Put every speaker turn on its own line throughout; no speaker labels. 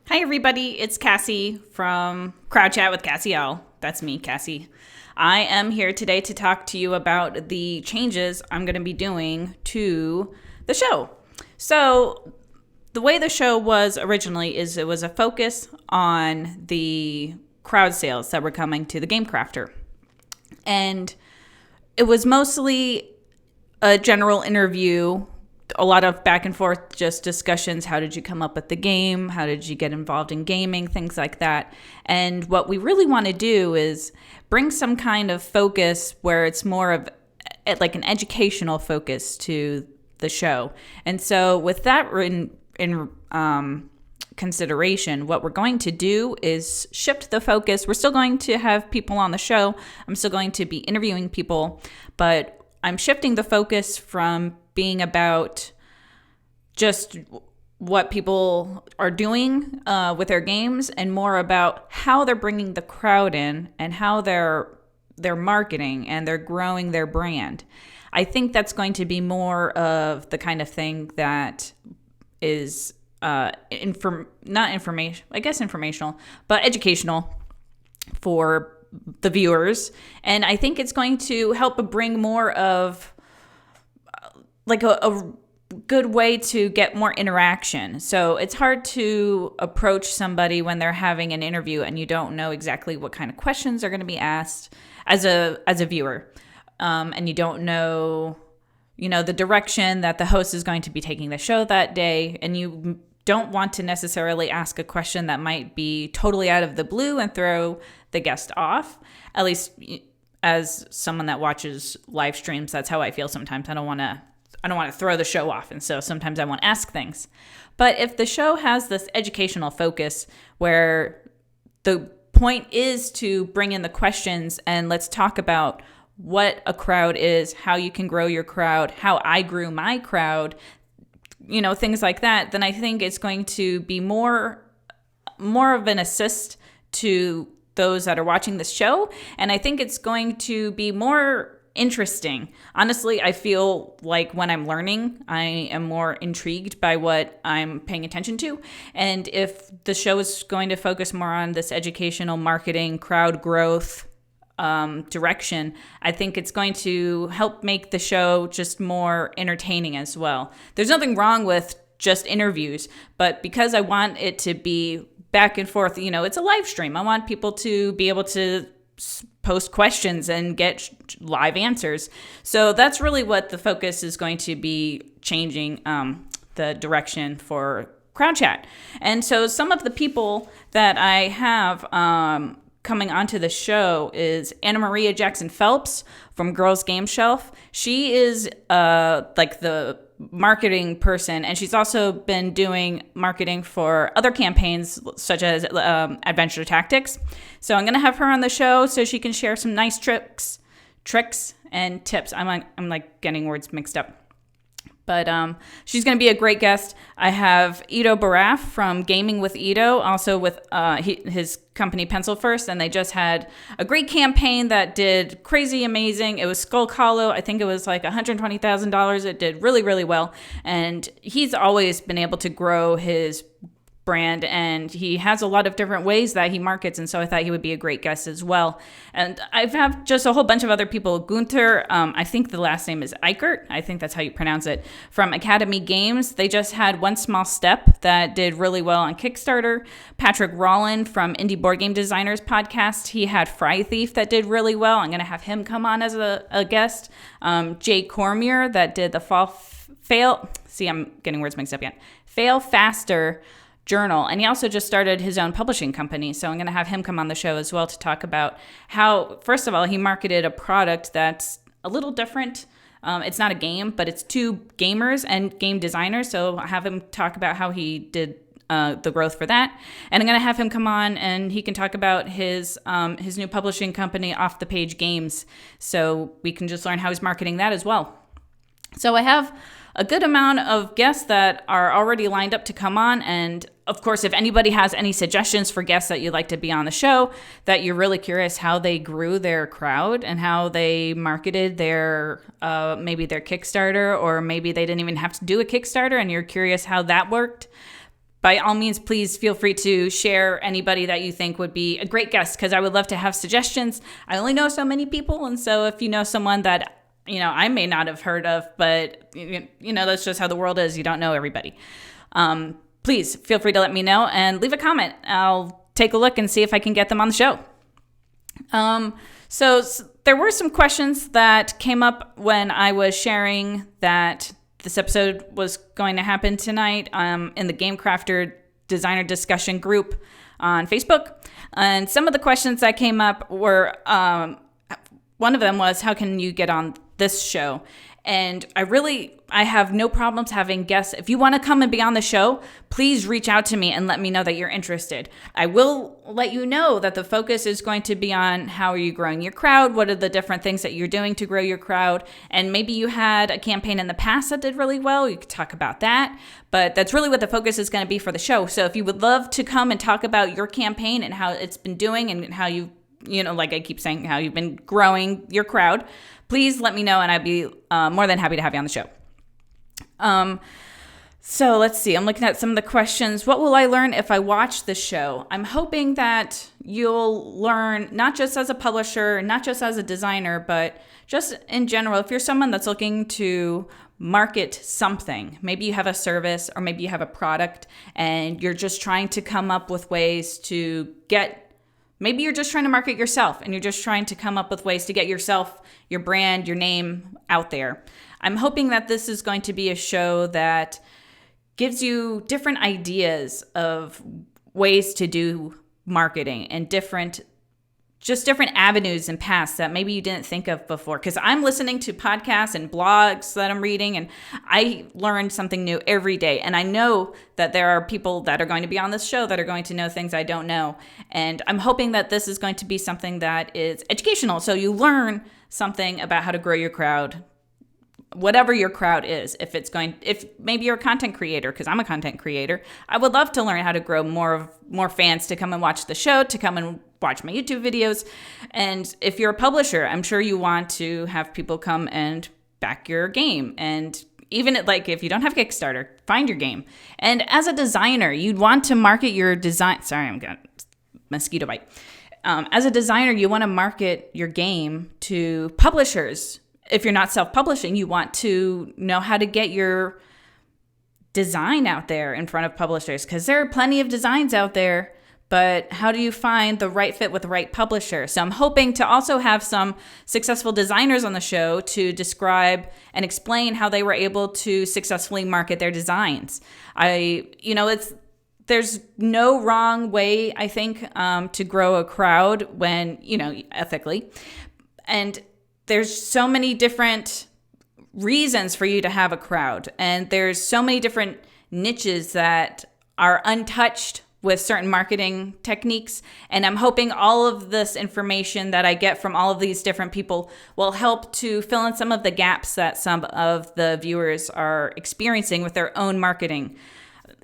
Hi, everybody. It's Cassie from Crowd Chat with Cassie L. That's me, Cassie. I am here today to talk to you about the changes I'm going to be doing to the show. So, the way the show was originally is it was a focus on the crowd sales that were coming to the Game Crafter. And it was mostly a general interview, a lot of back and forth, just discussions. How did you come up with the game? How did you get involved in gaming? Things like that. And what we really want to do is bring some kind of focus where it's more of like an educational focus to the show. And so with that in consideration, what we're going to do is shift the focus. We're still going to have people on the show. I'm still going to be interviewing people, but I'm shifting the focus from being about just what people are doing with their games and more about how they're bringing the crowd in and how they're marketing and they're growing their brand. I think that's going to be more of the kind of thing that is not information, I guess informational, but educational for the viewers. And I think it's going to help bring more of like a good way to get more interaction. So it's hard to approach somebody when they're having an interview and you don't know exactly what kind of questions are going to be asked as a viewer. And you don't know, the direction that the host is going to be taking the show that day. And you don't want to necessarily ask a question that might be totally out of the blue and throw the guest off. At least as someone that watches live streams, that's how I feel sometimes. I don't want to throw the show off, and so sometimes I won't ask things. But if the show has this educational focus where the point is to bring in the questions and let's talk about what a crowd is, how you can grow your crowd, how I grew my crowd, things like that, then I think it's going to be more of an assist to those that are watching this show. And I think it's going to be more interesting. Honestly, I feel like when I'm learning, I am more intrigued by what I'm paying attention to. And if the show is going to focus more on this educational marketing, crowd growth direction, I think it's going to help make the show just more entertaining as well. There's nothing wrong with just interviews, but because I want it to be back and forth, it's a live stream. I want people to be able to post questions and get live answers. So that's really what the focus is going to be changing the direction for Crowd Chat. And so some of the people that I have coming onto the show is Anna Maria Jackson Phelps from Girls Game Shelf. She is like the marketing person, and she's also been doing marketing for other campaigns such as Adventure Tactics. So I'm going to have her on the show so she can share some nice tricks and tips. I'm like getting words mixed up. But she's going to be a great guest. I have Ido Baraf from Gaming with Ido, also with his company Pencil First, and they just had a great campaign that did crazy amazing. It was Skull Hollow. I think it was like $120,000. It did really, really well. And he's always been able to grow his brand, and he has a lot of different ways that he markets, and so I thought he would be a great guest as well. And I have just a whole bunch of other people. Gunther, I think the last name is Eichert, I think that's how you pronounce it, from Academy Games. They just had One Small Step that did really well on Kickstarter. Patrick Rolland from Indie Board Game Designers podcast, he had Fry Thief that did really well. I'm going to have him come on as a guest. Jay Cormier that did the I'm getting words mixed up again. Fail Faster journal, and he also just started his own publishing company, so I'm going to have him come on the show as well to talk about how, first of all, he marketed a product that's a little different. It's not a game, but it's two gamers and game designers, so I'll have him talk about how he did the growth for that. And I'm going to have him come on and he can talk about his new publishing company, Off the Page Games, so we can just learn how he's marketing that as well. So I have a good amount of guests that are already lined up to come on. And of course, if anybody has any suggestions for guests that you'd like to be on the show, that you're really curious how they grew their crowd and how they marketed their maybe their Kickstarter, or maybe they didn't even have to do a Kickstarter and you're curious how that worked, by all means, please feel free to share anybody that you think would be a great guest, because I would love to have suggestions. I only know so many people, and so if you know someone that I may not have heard of, but that's just how the world is. You don't know everybody. Please feel free to let me know and leave a comment. I'll take a look and see if I can get them on the show. So there were some questions that came up when I was sharing that this episode was going to happen tonight in the Game Crafter Designer Discussion group on Facebook. And some of the questions that came up were, one of them was, how can you get on this show? And I have no problems having guests. If you want to come and be on the show, please reach out to me and let me know that you're interested. I will let you know that the focus is going to be on how are you growing your crowd? What are the different things that you're doing to grow your crowd? And maybe you had a campaign in the past that did really well. You could talk about that. But that's really what the focus is going to be for the show. So if you would love to come and talk about your campaign and how it's been doing and how like I keep saying, how you've been growing your crowd, please let me know, and I'd be more than happy to have you on the show. So let's see. I'm looking at some of the questions. What will I learn if I watch the show? I'm hoping that you'll learn, not just as a publisher, not just as a designer, but just in general. If you're someone that's looking to market something, maybe you have a service or maybe you have a product and you're just trying to come up with ways to maybe you're just trying to market yourself and you're just trying to come up with ways to get yourself, your brand, your name out there. I'm hoping that this is going to be a show that gives you different ideas of ways to do marketing and different avenues and paths that maybe you didn't think of before. Because I'm listening to podcasts and blogs that I'm reading, and I learn something new every day. And I know that there are people that are going to be on this show that are going to know things I don't know. And I'm hoping that this is going to be something that is educational. So you learn something about how to grow your crowd, whatever your crowd is. If maybe you're a content creator, because I'm a content creator, I would love to learn how to grow more fans to come and watch the show, to come and watch my YouTube videos. And if you're a publisher, I'm sure you want to have people come and back your game. And even if you don't have Kickstarter, find your game. And as a designer, you'd want to market your design. Sorry, I'm got mosquito bite. As a designer, you want to market your game to publishers. If you're not self-publishing, you want to know how to get your design out there in front of publishers, because there are plenty of designs out there, but how do you find the right fit with the right publisher? So I'm hoping to also have some successful designers on the show to describe and explain how they were able to successfully market their designs. There's no wrong way, I think, to grow a crowd when, ethically. And there's so many different reasons for you to have a crowd. And there's so many different niches that are untouched with certain marketing techniques. And I'm hoping all of this information that I get from all of these different people will help to fill in some of the gaps that some of the viewers are experiencing with their own marketing.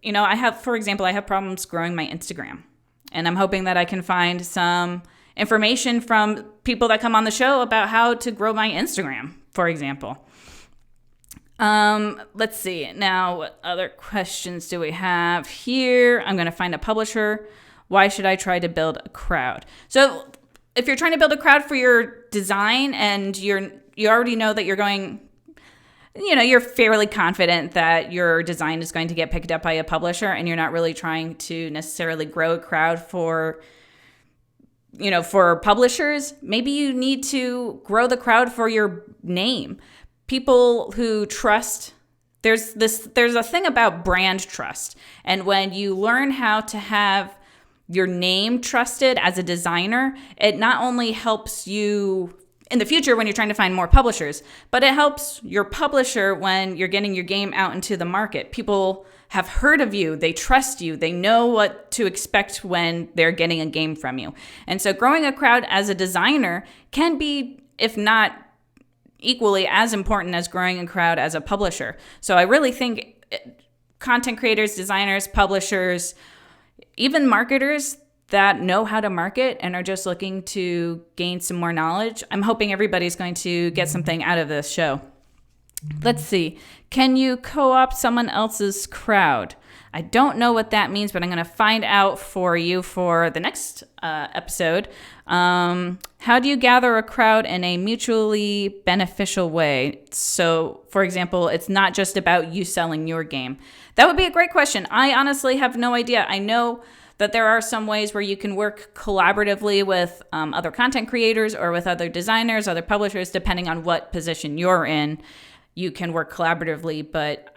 I have problems growing my Instagram. And I'm hoping that I can find some information from people that come on the show about how to grow my Instagram, for example. Let's see. Now, what other questions do we have here? I'm going to find a publisher. Why should I try to build a crowd? So if you're trying to build a crowd for your design and you already know that you're fairly confident that your design is going to get picked up by a publisher, and you're not really trying to necessarily grow a crowd for publishers, maybe you need to grow the crowd for your name. People who trust, there's a thing about brand trust. And when you learn how to have your name trusted as a designer, it not only helps you in the future when you're trying to find more publishers, but it helps your publisher when you're getting your game out into the market. People have heard of you, they trust you, they know what to expect when they're getting a game from you. And so growing a crowd as a designer can be, if not equally as important as growing a crowd as a publisher. So I really think content creators, designers, publishers, even marketers that know how to market and are just looking to gain some more knowledge, I'm hoping everybody's going to get something out of this show. Let's see. Can you co-opt someone else's crowd? I don't know what that means, but I'm going to find out for you for the next episode. How do you gather a crowd in a mutually beneficial way? So, for example, it's not just about you selling your game. That would be a great question. I honestly have no idea. I know that there are some ways where you can work collaboratively with other content creators or with other designers, other publishers, depending on what position you're in. You can work collaboratively, but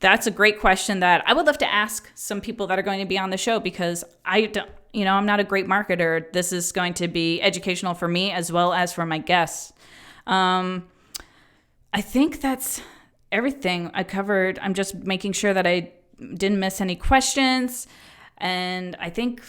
that's a great question that I would love to ask some people that are going to be on the show, because I don't, I'm not a great marketer. This is going to be educational for me as well as for my guests. I think that's everything I covered. I'm just making sure that I didn't miss any questions. And I think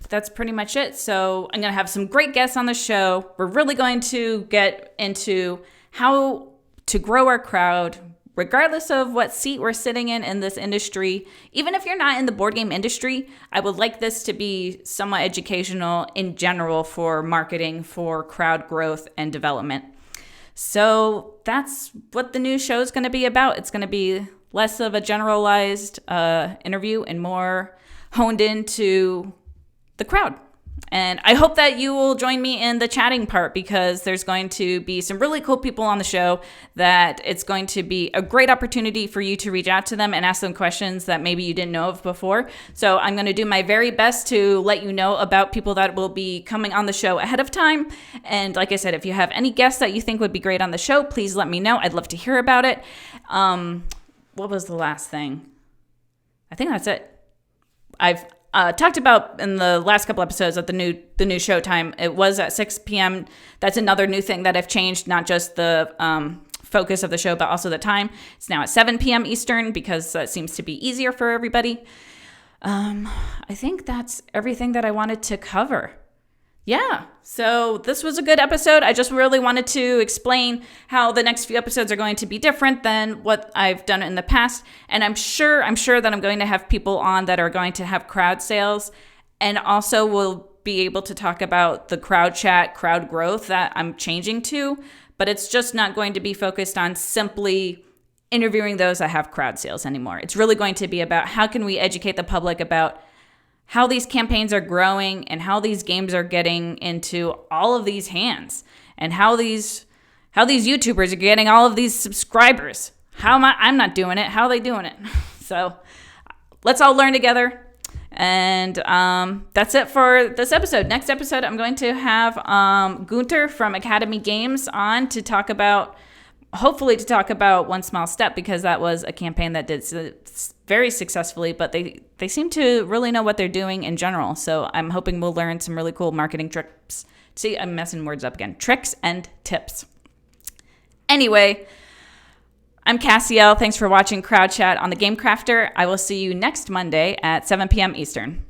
that's pretty much it. So I'm going to have some great guests on the show. We're really going to get into how to grow our crowd, regardless of what seat we're sitting in this industry. Even if you're not in the board game industry, I would like this to be somewhat educational in general for marketing, for crowd growth and development. So that's what the new show is going to be about. It's going to be less of a generalized interview and more honed into the crowd. And I hope that you will join me in the chatting part, because there's going to be some really cool people on the show that it's going to be a great opportunity for you to reach out to them and ask them questions that maybe you didn't know of before. So I'm going to do my very best to let you know about people that will be coming on the show ahead of time. And like I said, if you have any guests that you think would be great on the show, please let me know. I'd love to hear about it. What was the last thing? I think that's it. I've talked about in the last couple episodes of the new show time. It was at 6 p.m. That's another new thing that I've changed, not just the focus of the show, but also the time. It's now at 7 p.m. Eastern, because that seems to be easier for everybody. I think that's everything that I wanted to cover. Yeah, so this was a good episode. I just really wanted to explain how the next few episodes are going to be different than what I've done in the past. And I'm sure that I'm going to have people on that are going to have crowd sales, and also will be able to talk about the crowd chat, crowd growth that I'm changing to. But it's just not going to be focused on simply interviewing those that have crowd sales anymore. It's really going to be about how can we educate the public about how these campaigns are growing and how these games are getting into all of these hands, and how these YouTubers are getting all of these subscribers. I'm not doing it. How are they doing it? So let's all learn together. And that's it for this episode. Next episode, I'm going to have Gunter from Academy Games on to talk about One Small Step, because that was a campaign that did very successfully, but they seem to really know what they're doing in general. So I'm hoping we'll learn some really cool marketing tricks. See, I'm messing words up again. Tricks and tips. Anyway, I'm Cassie. Thanks for watching Crowd Chat on the Game Crafter. I will see you next Monday at 7 p.m. Eastern.